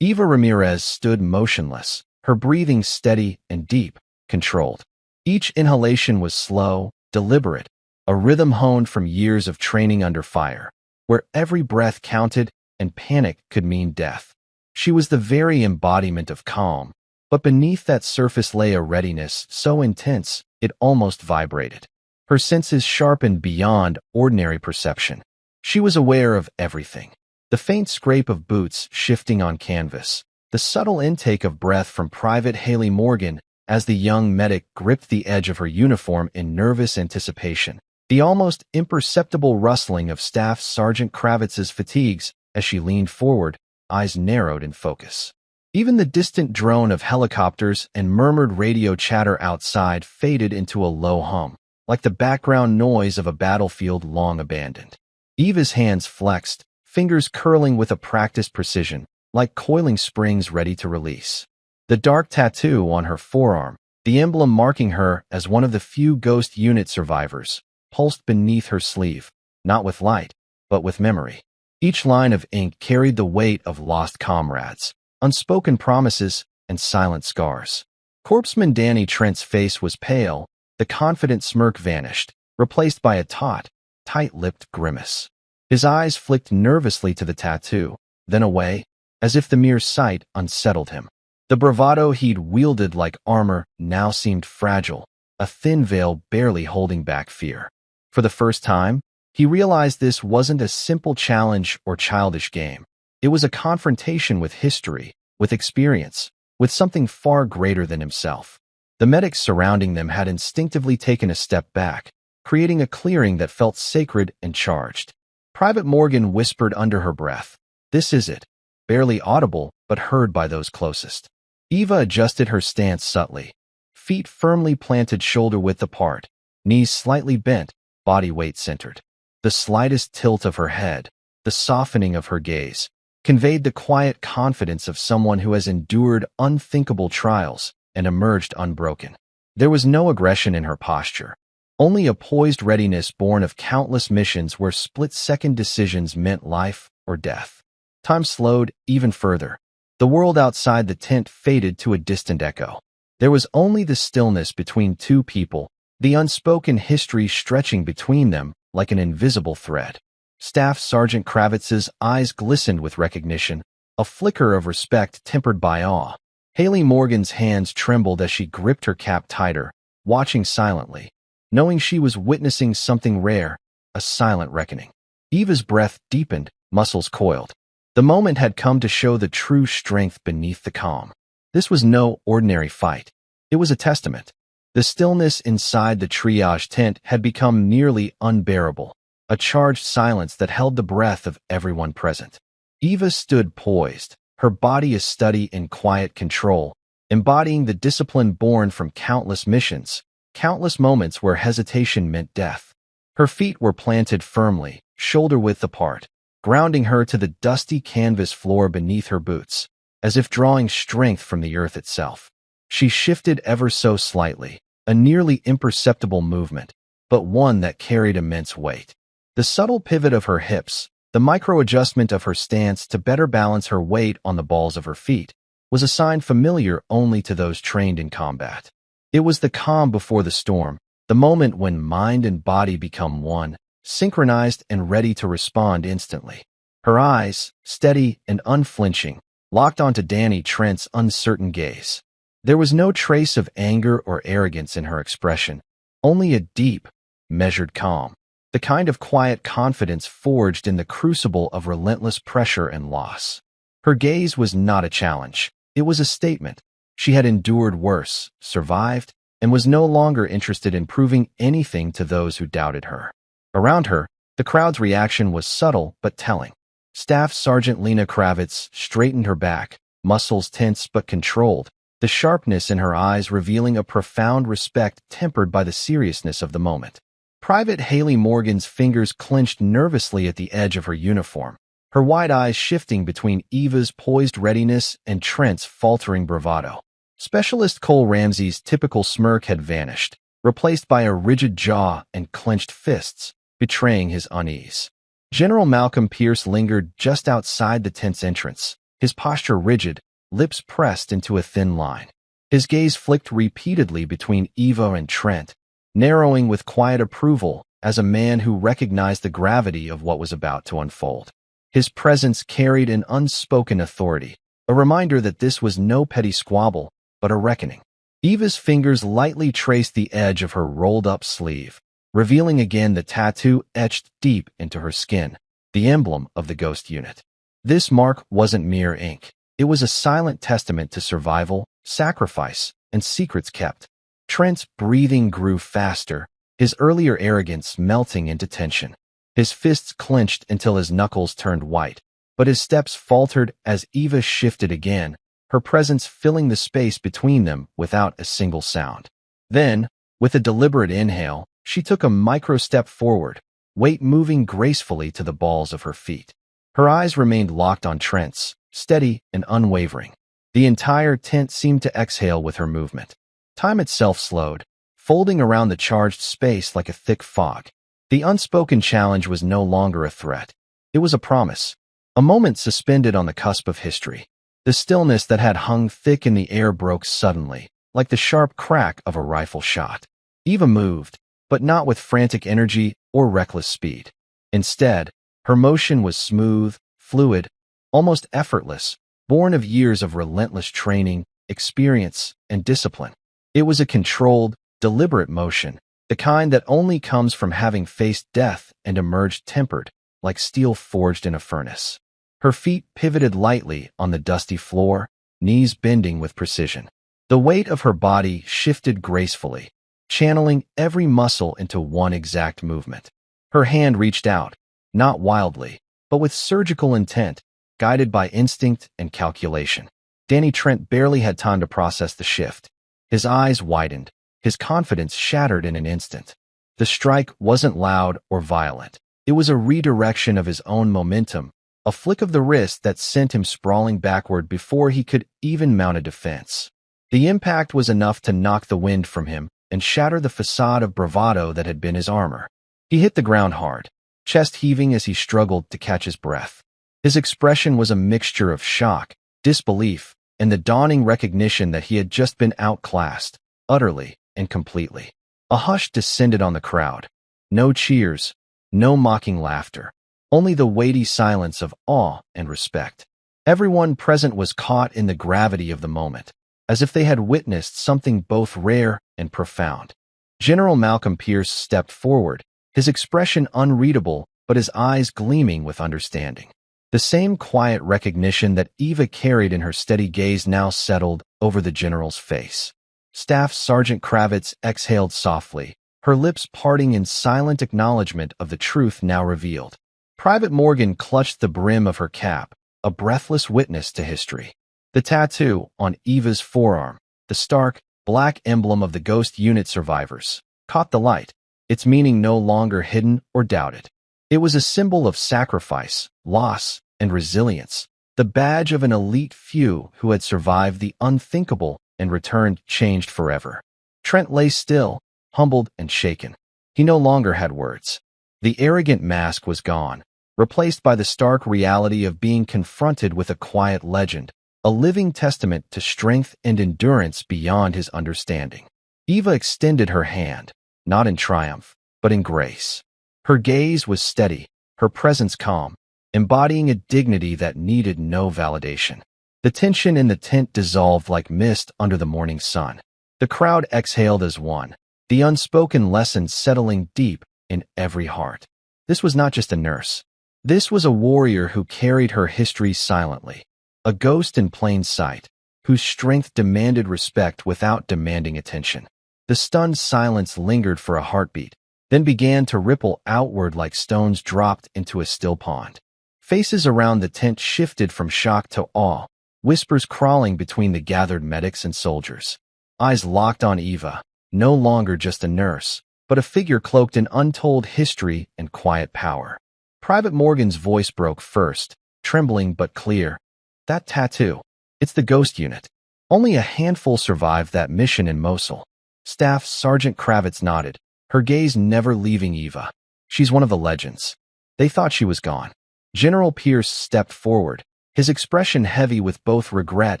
Eva Ramirez stood motionless, her breathing steady and deep, controlled. Each inhalation was slow, deliberate, a rhythm honed from years of training under fire, where every breath counted and panic could mean death. She was the very embodiment of calm, but beneath that surface lay a readiness so intense it almost vibrated. Her senses sharpened beyond ordinary perception. She was aware of everything. The faint scrape of boots shifting on canvas, the subtle intake of breath from Private Haley Morgan as the young medic gripped the edge of her uniform in nervous anticipation, the almost imperceptible rustling of Staff Sergeant Kravitz's fatigues as she leaned forward, eyes narrowed in focus. Even the distant drone of helicopters and murmured radio chatter outside faded into a low hum, like the background noise of a battlefield long abandoned. Eva's hands flexed, fingers curling with a practiced precision, like coiling springs ready to release. The dark tattoo on her forearm, the emblem marking her as one of the few ghost unit survivors, pulsed beneath her sleeve, not with light, but with memory. Each line of ink carried the weight of lost comrades, unspoken promises, and silent scars. Corpsman Danny Trent's face was pale, the confident smirk vanished, replaced by a taut, tight-lipped grimace. His eyes flicked nervously to the tattoo, then away, as if the mere sight unsettled him. The bravado he'd wielded like armor now seemed fragile, a thin veil barely holding back fear. For the first time, he realized this wasn't a simple challenge or childish game. It was a confrontation with history, with experience, with something far greater than himself. The medics surrounding them had instinctively taken a step back, creating a clearing that felt sacred and charged. Private Morgan whispered under her breath, "This is it," barely audible but heard by those closest. Eva adjusted her stance subtly, feet firmly planted shoulder-width apart, knees slightly bent, body weight centered. The slightest tilt of her head, the softening of her gaze, conveyed the quiet confidence of someone who has endured unthinkable trials and emerged unbroken. There was no aggression in her posture, only a poised readiness born of countless missions where split-second decisions meant life or death. Time slowed even further. The world outside the tent faded to a distant echo. There was only the stillness between two people, the unspoken history stretching between them like an invisible thread. Staff Sergeant Kravitz's eyes glistened with recognition, a flicker of respect tempered by awe. Haley Morgan's hands trembled as she gripped her cap tighter, watching silently, knowing she was witnessing something rare, a silent reckoning. Eva's breath deepened, muscles coiled. The moment had come to show the true strength beneath the calm. This was no ordinary fight. It was a testament. The stillness inside the triage tent had become nearly unbearable, a charged silence that held the breath of everyone present. Eva stood poised, her body a study in quiet control, embodying the discipline born from countless missions, countless moments where hesitation meant death. Her feet were planted firmly, shoulder-width apart, grounding her to the dusty canvas floor beneath her boots, as if drawing strength from the earth itself. She shifted ever so slightly, a nearly imperceptible movement, but one that carried immense weight. The subtle pivot of her hips, the micro-adjustment of her stance to better balance her weight on the balls of her feet, was a sign familiar only to those trained in combat. It was the calm before the storm, the moment when mind and body become one, synchronized and ready to respond instantly. Her eyes, steady and unflinching, locked onto Danny Trent's uncertain gaze. There was no trace of anger or arrogance in her expression, only a deep, measured calm, the kind of quiet confidence forged in the crucible of relentless pressure and loss. Her gaze was not a challenge. It was a statement. She had endured worse, survived, and was no longer interested in proving anything to those who doubted her. Around her, the crowd's reaction was subtle but telling. Staff Sergeant Lena Kravitz straightened her back, muscles tense but controlled, the sharpness in her eyes revealing a profound respect tempered by the seriousness of the moment. Private Haley Morgan's fingers clenched nervously at the edge of her uniform, her wide eyes shifting between Eva's poised readiness and Trent's faltering bravado. Specialist Cole Ramsey's typical smirk had vanished, replaced by a rigid jaw and clenched fists, betraying his unease. General Malcolm Pierce lingered just outside the tent's entrance, his posture rigid, lips pressed into a thin line. His gaze flicked repeatedly between Eva and Trent, narrowing with quiet approval as a man who recognized the gravity of what was about to unfold. His presence carried an unspoken authority, a reminder that this was no petty squabble, but a reckoning. Eva's fingers lightly traced the edge of her rolled-up sleeve, revealing again the tattoo etched deep into her skin, the emblem of the Ghost Unit. This mark wasn't mere ink. It was a silent testament to survival, sacrifice, and secrets kept. Trent's breathing grew faster, his earlier arrogance melting into tension. His fists clenched until his knuckles turned white, but his steps faltered as Eva shifted again, her presence filling the space between them without a single sound. Then, with a deliberate inhale, she took a micro-step forward, weight moving gracefully to the balls of her feet. Her eyes remained locked on Trent's, steady and unwavering. The entire tent seemed to exhale with her movement. Time itself slowed, folding around the charged space like a thick fog. The unspoken challenge was no longer a threat. It was a promise, a moment suspended on the cusp of history. The stillness that had hung thick in the air broke suddenly, like the sharp crack of a rifle shot. Eva moved, but not with frantic energy or reckless speed. Instead, her motion was smooth, fluid, almost effortless, born of years of relentless training, experience, and discipline. It was a controlled, deliberate motion, the kind that only comes from having faced death and emerged tempered, like steel forged in a furnace. Her feet pivoted lightly on the dusty floor, knees bending with precision. The weight of her body shifted gracefully, channeling every muscle into one exact movement. Her hand reached out, not wildly, but with surgical intent, guided by instinct and calculation. Danny Trent barely had time to process the shift. His eyes widened, his confidence shattered in an instant. The strike wasn't loud or violent. It was a redirection of his own momentum, a flick of the wrist that sent him sprawling backward before he could even mount a defense. The impact was enough to knock the wind from him and shatter the facade of bravado that had been his armor. He hit the ground hard, chest heaving as he struggled to catch his breath. His expression was a mixture of shock, disbelief, and the dawning recognition that he had just been outclassed, utterly and completely. A hush descended on the crowd. No cheers, no mocking laughter, only the weighty silence of awe and respect. Everyone present was caught in the gravity of the moment, as if they had witnessed something both rare and profound. General Malcolm Pierce stepped forward, his expression unreadable but his eyes gleaming with understanding. The same quiet recognition that Eva carried in her steady gaze now settled over the general's face. Staff Sergeant Kravitz exhaled softly, her lips parting in silent acknowledgement of the truth now revealed. Private Morgan clutched the brim of her cap, a breathless witness to history. The tattoo on Eva's forearm, the stark, black emblem of the Ghost Unit survivors, caught the light, its meaning no longer hidden or doubted. It was a symbol of sacrifice, loss, and resilience, the badge of an elite few who had survived the unthinkable and returned changed forever. Trent lay still, humbled and shaken. He no longer had words. The arrogant mask was gone, replaced by the stark reality of being confronted with a quiet legend, a living testament to strength and endurance beyond his understanding. Eva extended her hand, not in triumph, but in grace. Her gaze was steady, her presence calm, embodying a dignity that needed no validation. The tension in the tent dissolved like mist under the morning sun. The crowd exhaled as one, the unspoken lesson settling deep in every heart. This was not just a nurse. This was a warrior who carried her history silently, a ghost in plain sight, whose strength demanded respect without demanding attention. The stunned silence lingered for a heartbeat, then began to ripple outward like stones dropped into a still pond. Faces around the tent shifted from shock to awe, whispers crawling between the gathered medics and soldiers. Eyes locked on Eva, no longer just a nurse, but a figure cloaked in untold history and quiet power. Private Morgan's voice broke first, trembling but clear. That tattoo. It's the Ghost Unit. Only a handful survived that mission in Mosul. Staff Sergeant Kravitz nodded, her gaze never leaving Eva. She's one of the legends. They thought she was gone. General Pierce stepped forward, his expression heavy with both regret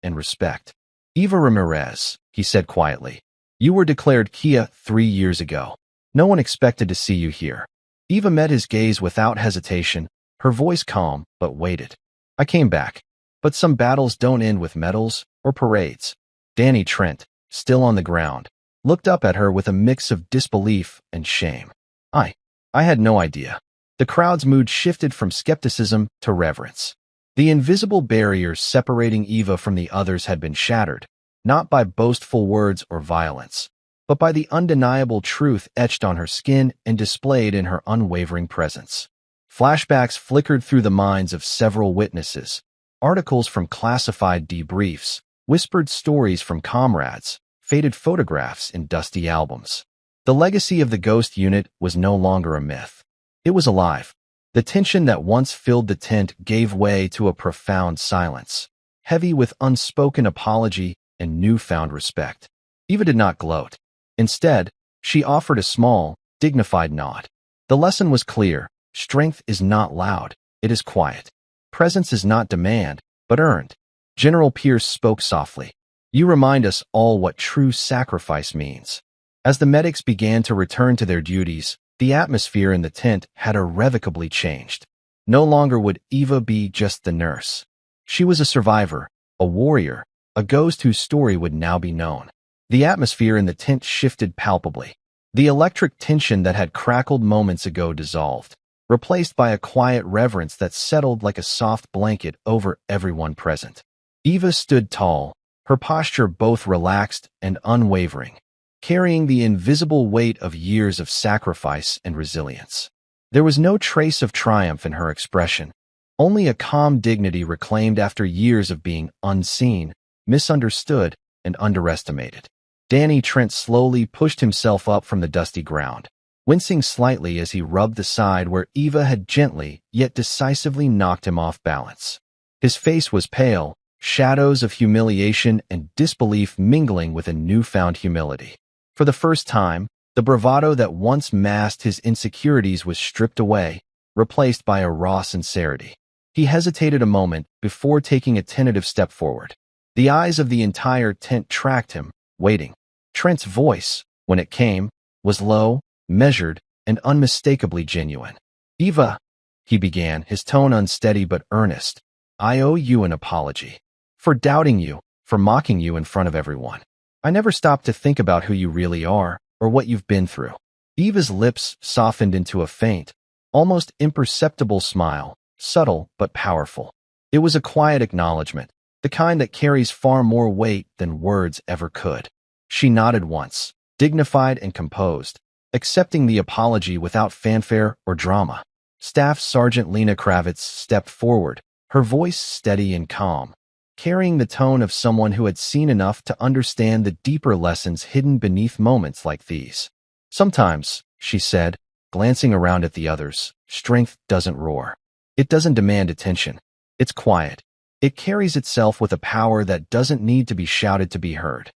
and respect. Eva Ramirez, he said quietly. You were declared Kia 3 years ago. No one expected to see you here. Eva met his gaze without hesitation, her voice calm but weighted. I came back. But some battles don't end with medals or parades. Danny Trent, still on the ground, looked up at her with a mix of disbelief and shame. I had no idea. The crowd's mood shifted from skepticism to reverence. The invisible barrier separating Eva from the others had been shattered, not by boastful words or violence, but by the undeniable truth etched on her skin and displayed in her unwavering presence. Flashbacks flickered through the minds of several witnesses, articles from classified debriefs, whispered stories from comrades, faded photographs in dusty albums. The legacy of the Ghost Unit was no longer a myth. It was alive. The tension that once filled the tent gave way to a profound silence, heavy with unspoken apology and newfound respect. Eva did not gloat. Instead, she offered a small, dignified nod. The lesson was clear. Strength is not loud. It is quiet. Presence is not demand, but earned. General Pierce spoke softly. You remind us all what true sacrifice means. As the medics began to return to their duties, the atmosphere in the tent had irrevocably changed. No longer would Eva be just the nurse. She was a survivor, a warrior, a ghost whose story would now be known. The atmosphere in the tent shifted palpably. The electric tension that had crackled moments ago dissolved, replaced by a quiet reverence that settled like a soft blanket over everyone present. Eva stood tall, her posture both relaxed and unwavering, carrying the invisible weight of years of sacrifice and resilience. There was no trace of triumph in her expression, only a calm dignity reclaimed after years of being unseen, misunderstood, and underestimated. Danny Trent slowly pushed himself up from the dusty ground, wincing slightly as he rubbed the side where Eva had gently yet decisively knocked him off balance. His face was pale, shadows of humiliation and disbelief mingling with a newfound humility. For the first time, the bravado that once masked his insecurities was stripped away, replaced by a raw sincerity. He hesitated a moment before taking a tentative step forward. The eyes of the entire tent tracked him, waiting. Trent's voice, when it came, was low, measured, and unmistakably genuine. Eva, he began, his tone unsteady but earnest, I owe you an apology. For doubting you, for mocking you in front of everyone. I never stopped to think about who you really are, or what you've been through. Eva's lips softened into a faint, almost imperceptible smile, subtle but powerful. It was a quiet acknowledgement, the kind that carries far more weight than words ever could. She nodded once, dignified and composed, accepting the apology without fanfare or drama. Staff Sergeant Lena Kravitz stepped forward, her voice steady and calm, carrying the tone of someone who had seen enough to understand the deeper lessons hidden beneath moments like these. Sometimes, she said, glancing around at the others, strength doesn't roar. It doesn't demand attention. It's quiet. It carries itself with a power that doesn't need to be shouted to be heard.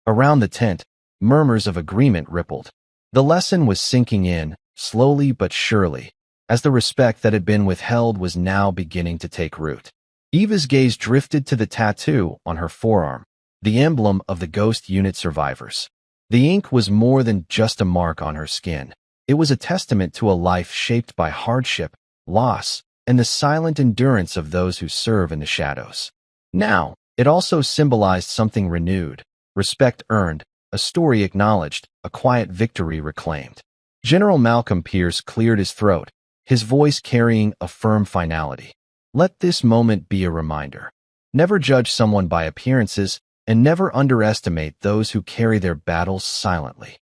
Around the tent, murmurs of agreement rippled. The lesson was sinking in, slowly but surely, as the respect that had been withheld was now beginning to take root. Eva's gaze drifted to the tattoo on her forearm, the emblem of the Ghost Unit survivors. The ink was more than just a mark on her skin. It was a testament to a life shaped by hardship, loss, and the silent endurance of those who serve in the shadows. Now, it also symbolized something renewed, respect earned, a story acknowledged, a quiet victory reclaimed. General Malcolm Pierce cleared his throat, his voice carrying a firm finality. Let this moment be a reminder. Never judge someone by appearances, and never underestimate those who carry their battles silently.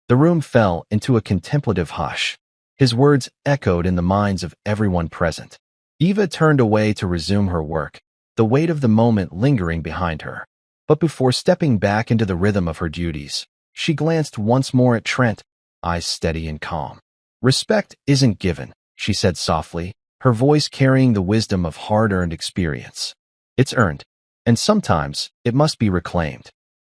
The room fell into a contemplative hush. His words echoed in the minds of everyone present. Eva turned away to resume her work, the weight of the moment lingering behind her. But before stepping back into the rhythm of her duties, she glanced once more at Trent, eyes steady and calm. Respect isn't given, she said softly, her voice carrying the wisdom of hard-earned experience. It's earned, and sometimes it must be reclaimed.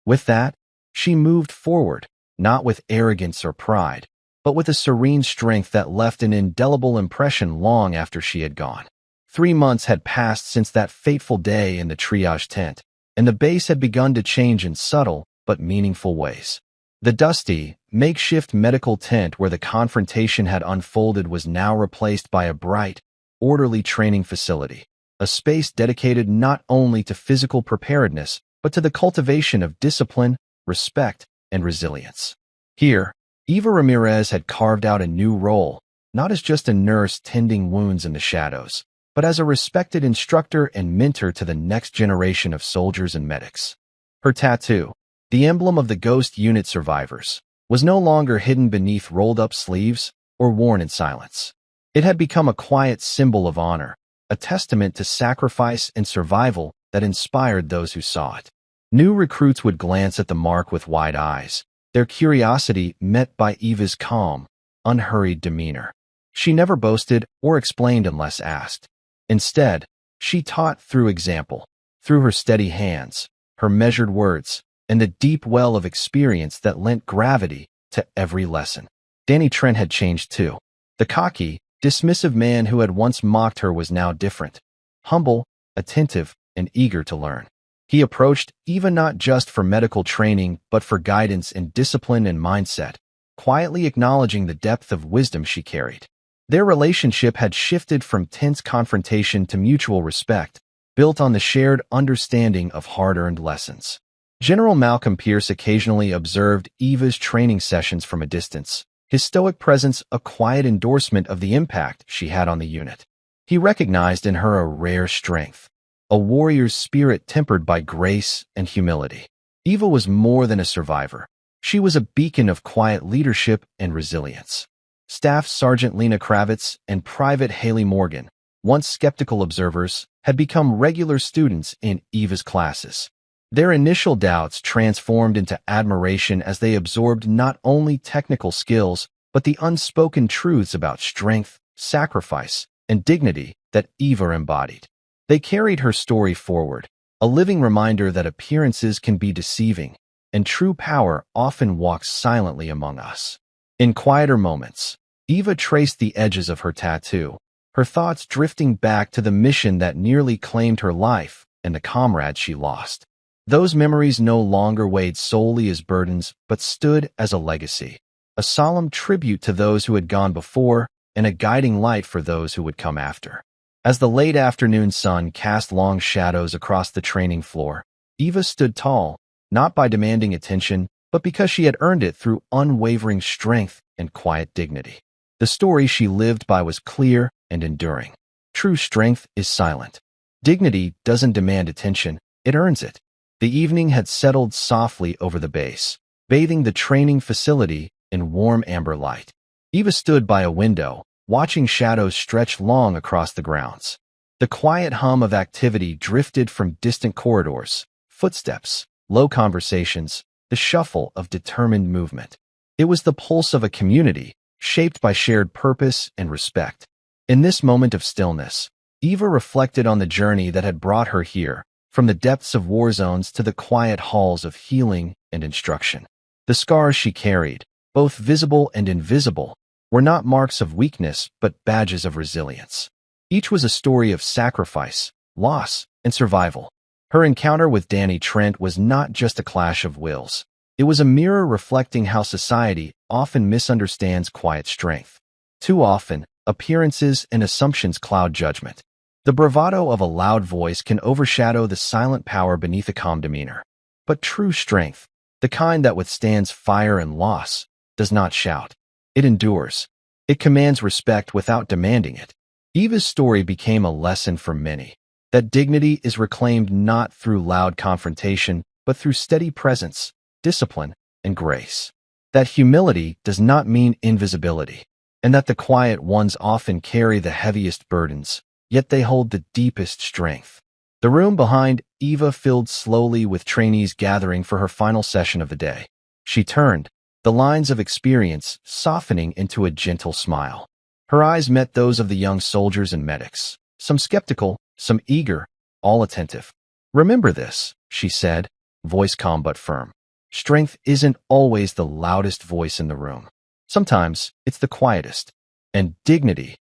With that, she moved forward, not with arrogance or pride, but with a serene strength that left an indelible impression long after she had gone. 3 months had passed since that fateful day in the triage tent, and the base had begun to change in subtle but meaningful ways. The dusty, makeshift medical tent where the confrontation had unfolded was now replaced by a bright, orderly training facility, a space dedicated not only to physical preparedness, but to the cultivation of discipline, respect, and resilience. Here, Eva Ramirez had carved out a new role, not as just a nurse tending wounds in the shadows, but as a respected instructor and mentor to the next generation of soldiers and medics. Her tattoo, the emblem of the Ghost Unit survivors, was no longer hidden beneath rolled-up sleeves or worn in silence. It had become a quiet symbol of honor, a testament to sacrifice and survival that inspired those who saw it. New recruits would glance at the mark with wide eyes, their curiosity met by Eva's calm, unhurried demeanor. She never boasted or explained unless asked. Instead, she taught through example, through her steady hands, her measured words, and the deep well of experience that lent gravity to every lesson. Danny Trent had changed too. The cocky, dismissive man who had once mocked her was now different, humble, attentive, and eager to learn. He approached Eva not just for medical training, but for guidance in discipline and mindset, quietly acknowledging the depth of wisdom she carried. Their relationship had shifted from tense confrontation to mutual respect, built on the shared understanding of hard-earned lessons. General Malcolm Pierce occasionally observed Eva's training sessions from a distance, his stoic presence a quiet endorsement of the impact she had on the unit. He recognized in her a rare strength, a warrior's spirit tempered by grace and humility. Eva was more than a survivor. She was a beacon of quiet leadership and resilience. Staff Sergeant Lena Kravitz and Private Haley Morgan, once skeptical observers, had become regular students in Eva's classes. Their initial doubts transformed into admiration as they absorbed not only technical skills, but the unspoken truths about strength, sacrifice, and dignity that Eva embodied. They carried her story forward, a living reminder that appearances can be deceiving, and true power often walks silently among us. In quieter moments, Eva traced the edges of her tattoo, her thoughts drifting back to the mission that nearly claimed her life and the comrades she lost. Those memories no longer weighed solely as burdens, but stood as a legacy, a solemn tribute to those who had gone before and a guiding light for those who would come after. As the late afternoon sun cast long shadows across the training floor, Eva stood tall, not by demanding attention, but because she had earned it through unwavering strength and quiet dignity. The story she lived by was clear and enduring. True strength is silent. Dignity doesn't demand attention, it earns it. The evening had settled softly over the base, bathing the training facility in warm amber light. Eva stood by a window, watching shadows stretch long across the grounds. The quiet hum of activity drifted from distant corridors, footsteps, low conversations, the shuffle of determined movement. It was the pulse of a community, shaped by shared purpose and respect. In this moment of stillness, Eva reflected on the journey that had brought her here, from the depths of war zones to the quiet halls of healing and instruction. The scars she carried, both visible and invisible, were not marks of weakness but badges of resilience. Each was a story of sacrifice, loss, and survival. Her encounter with Danny Trent was not just a clash of wills. It was a mirror reflecting how society often misunderstands quiet strength. Too often, appearances and assumptions cloud judgment. The bravado of a loud voice can overshadow the silent power beneath a calm demeanor. But true strength, the kind that withstands fire and loss, does not shout. It endures. It commands respect without demanding it. Eva's story became a lesson for many, that dignity is reclaimed not through loud confrontation, but through steady presence, discipline, and grace. That humility does not mean invisibility, and that the quiet ones often carry the heaviest burdens, yet they hold the deepest strength. The room behind Eva filled slowly with trainees gathering for her final session of the day. She turned, the lines of experience softening into a gentle smile. Her eyes met those of the young soldiers and medics, some skeptical, some eager, all attentive. "Remember this," she said, voice calm but firm. "Strength isn't always the loudest voice in the room. Sometimes it's the quietest. And dignity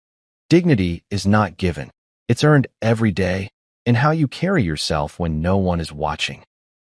is not given. It's earned every day in how you carry yourself when no one is watching."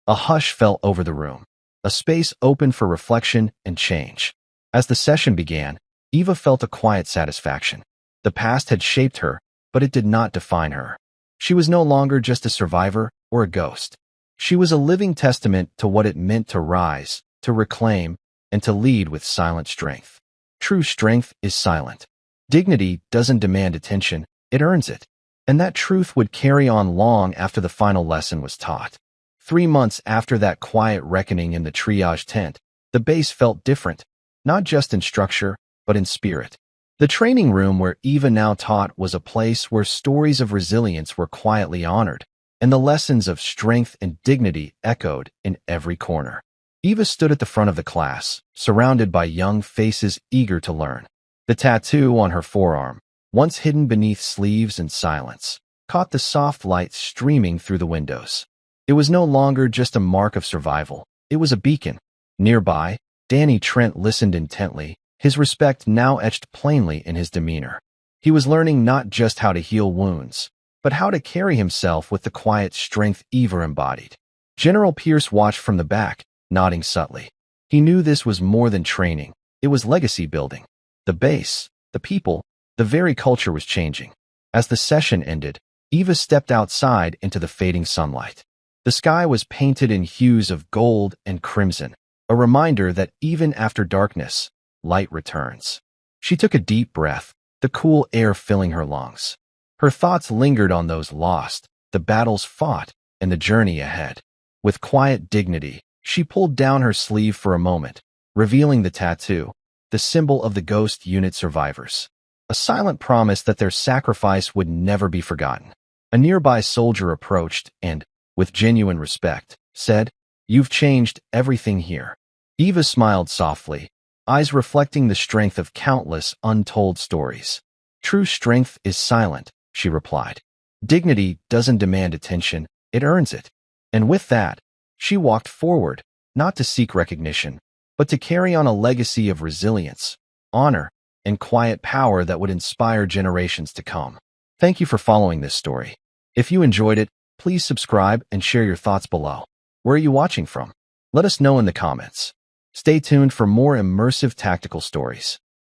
A hush fell over the room, a space open for reflection and change. As the session began, Eva felt a quiet satisfaction. The past had shaped her, but it did not define her. She was no longer just a survivor or a ghost. She was a living testament to what it meant to rise, to reclaim, and to lead with silent strength. True strength is silent. Dignity doesn't demand attention, it earns it. And that truth would carry on long after the final lesson was taught. 3 months after that quiet reckoning in the triage tent, the base felt different, not just in structure, but in spirit. The training room where Eva now taught was a place where stories of resilience were quietly honored, and the lessons of strength and dignity echoed in every corner. Eva stood at the front of the class, surrounded by young faces eager to learn. The tattoo on her forearm, once hidden beneath sleeves and silence, caught the soft light streaming through the windows. It was no longer just a mark of survival, it was a beacon. Nearby, Danny Trent listened intently, his respect now etched plainly in his demeanor. He was learning not just how to heal wounds, but how to carry himself with the quiet strength Eva embodied. General Pierce watched from the back, nodding subtly. He knew this was more than training, it was legacy building. The base, the people, the very culture was changing. As the session ended, Eva stepped outside into the fading sunlight. The sky was painted in hues of gold and crimson, a reminder that even after darkness, light returns. She took a deep breath, the cool air filling her lungs. Her thoughts lingered on those lost, the battles fought, and the journey ahead. With quiet dignity, she pulled down her sleeve for a moment, revealing the tattoo, the symbol of the Ghost Unit survivors. A silent promise that their sacrifice would never be forgotten. A nearby soldier approached and, with genuine respect, said, "You've changed everything here." Eva smiled softly, eyes reflecting the strength of countless untold stories. "True strength is silent," she replied. "Dignity doesn't demand attention, it earns it." And with that, she walked forward, not to seek recognition, but to carry on a legacy of resilience, honor, and quiet power that would inspire generations to come. Thank you for following this story. If you enjoyed it, please subscribe and share your thoughts below. Where are you watching from? Let us know in the comments. Stay tuned for more immersive tactical stories.